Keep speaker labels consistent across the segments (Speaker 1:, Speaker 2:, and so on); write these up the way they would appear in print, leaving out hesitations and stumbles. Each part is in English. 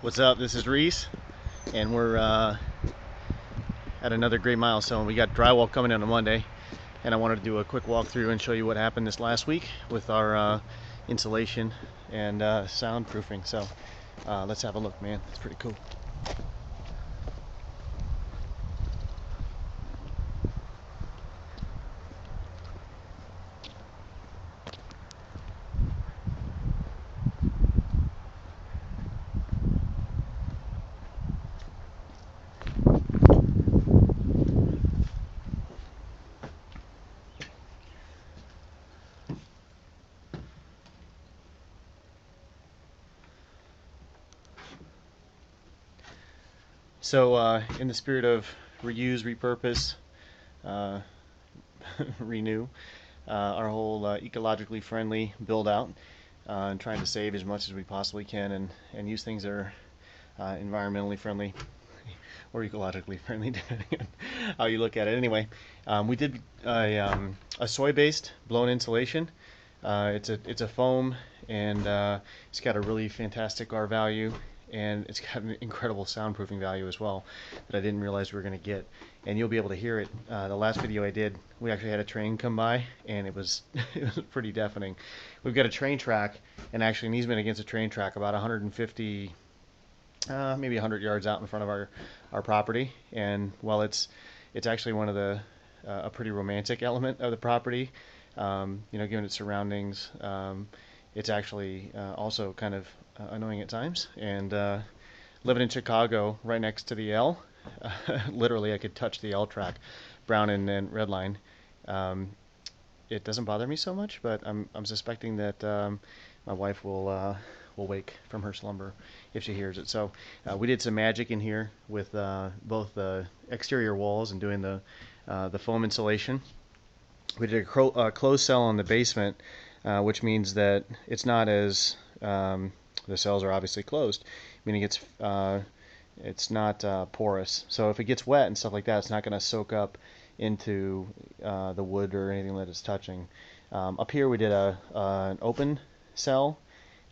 Speaker 1: What's up? This is Reese, and we're at another great milestone. We got drywall coming in on Monday, and I wanted to do a quick walkthrough and show you what happened this last week with our insulation and soundproofing. So let's have a look, man. It's pretty cool. So in the spirit of reuse, repurpose, uh, renew, our whole ecologically friendly build out, and trying to save as much as we possibly can and use things that are environmentally friendly or ecologically friendly, depending on how you look at it. Anyway, we did a soy-based blown insulation. It's a foam, and it's got a really fantastic R value, and it's got an incredible soundproofing value as well that I didn't realize we were going to get. And you'll be able to hear it. The last video I did, we actually had a train come by, and it was it was pretty deafening. We've got a train track, and actually an easement against a train track about 150, maybe 100 yards out in front of our property. And while it's actually one of the a pretty romantic element of the property, given its surroundings, it's actually also kind of annoying at times. And living in Chicago, right next to the L, literally I could touch the L track, brown and red line. Um, it doesn't bother me so much, but I'm suspecting that my wife will wake from her slumber if she hears it. So we did some magic in here with both the exterior walls and doing the foam insulation. We did a closed cell on the basement, which means that it's not as the cells are obviously closed, meaning it's not porous. So if it gets wet and stuff like that, it's not going to soak up into the wood or anything that it's touching. Up here we did an open cell,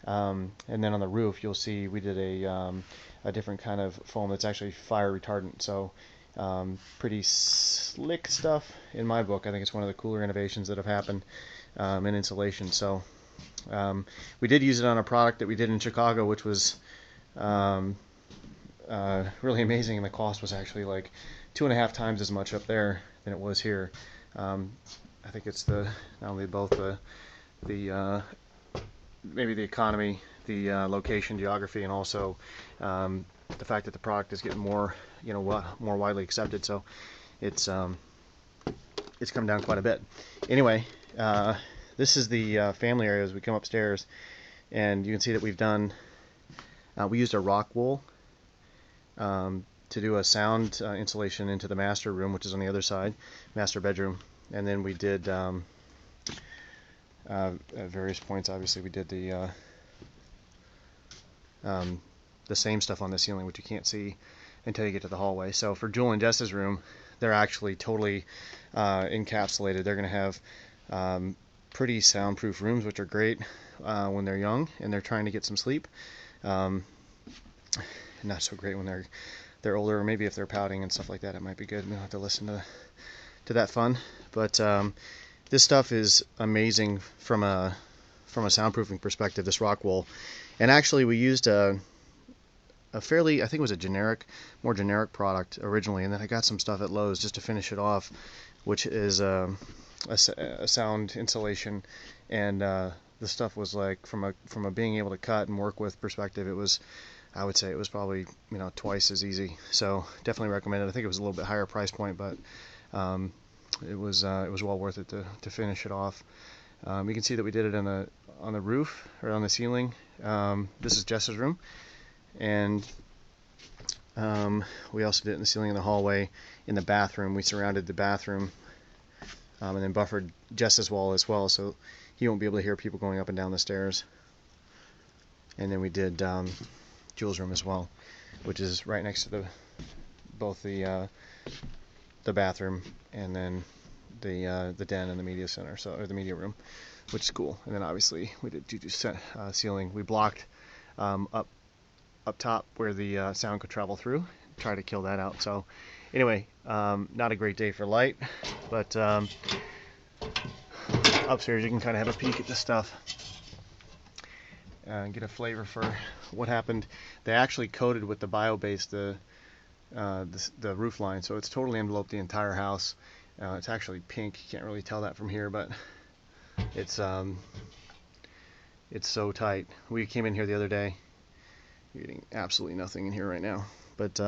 Speaker 1: and then on the roof you'll see we did a different kind of foam that's actually fire retardant. So pretty slick stuff in my book. I think it's one of the cooler innovations that have happened in insulation. So we did use it on a product that we did in Chicago, which was really amazing, and the cost was actually like 2.5 times as much up there than it was here. I think it's not only both the maybe the economy, the location, geography, and also the fact that the product is getting more more widely accepted. So it's come down quite a bit. Anyway, this is the family area as we come upstairs, and you can see that we used a rock wool to do a sound insulation into the master room, which is on the other side, master bedroom. And then we did at various points, obviously we did the same stuff on the ceiling, which you can't see until you get to the hallway. So for Jewel and Jess's room, they're actually totally encapsulated. They're going to have pretty soundproof rooms, which are great when they're young and they're trying to get some sleep. Not so great when they're older, or maybe if they're pouting and stuff like that, it might be good. We don't have to listen to that fun. But this stuff is amazing from a soundproofing perspective, this rock wool. And actually we used a fairly, I think it was a more generic product originally, and then I got some stuff at Lowe's just to finish it off, which is a sound insulation. And the stuff was like, from a being able to cut and work with perspective, I would say it was probably twice as easy. So definitely recommend it. I think it was a little bit higher price point, but it was well worth it to finish it off. You can see that we did it on the roof, or on the ceiling. This is Jess's room, and we also did it in the ceiling in the hallway. In the bathroom, we surrounded the bathroom and then buffered Jess's wall as well, so he won't be able to hear people going up and down the stairs. And then we did Jewel's room as well, which is right next to both the bathroom and then the den and the media center, or the media room, which is cool. And then obviously we did ceiling. We blocked up up top where the sound could travel through. Try to kill that out. So anyway, not a great day for light, but upstairs you can kind of have a peek at this stuff and get a flavor for what happened. They actually coated with the bio-base the roof line, so it's totally enveloped the entire house. It's actually pink. You can't really tell that from here, but it's so tight. We came in here the other day. You're getting absolutely nothing in here right now, but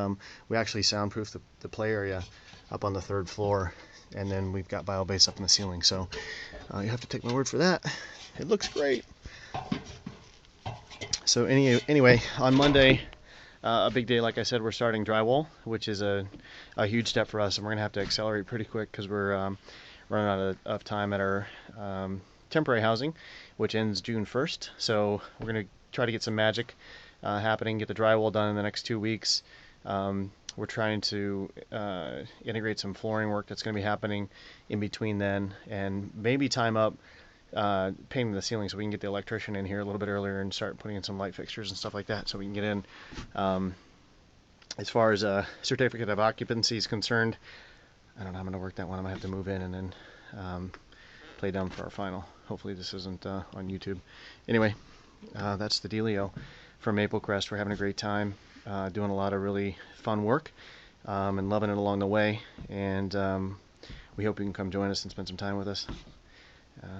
Speaker 1: we actually soundproofed the play area up on the 3rd floor, and then we've got bio-base up in the ceiling. So you have to take my word for that. It looks great. So anyway, on Monday, a big day, like I said, we're starting drywall, which is a huge step for us, and we're going to have to accelerate pretty quick because we're running out of time at our temporary housing, which ends June 1st. So we're going to try to get some magic happening, get the drywall done in the next 2 weeks. We're trying to integrate some flooring work that's going to be happening in between then, and maybe time up painting the ceiling so we can get the electrician in here a little bit earlier and start putting in some light fixtures and stuff like that so we can get in. As far as a certificate of occupancy is concerned, I don't know how I'm going to work that one. I'm going to have to move in and then play dumb for our final. Hopefully this isn't on YouTube. Anyway, that's the dealio from Maplecrest. We're having a great time doing a lot of really fun work and loving it along the way, and we hope you can come join us and spend some time with us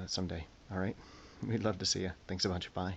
Speaker 1: someday. All right, we'd love to see you. Thanks a bunch. Bye.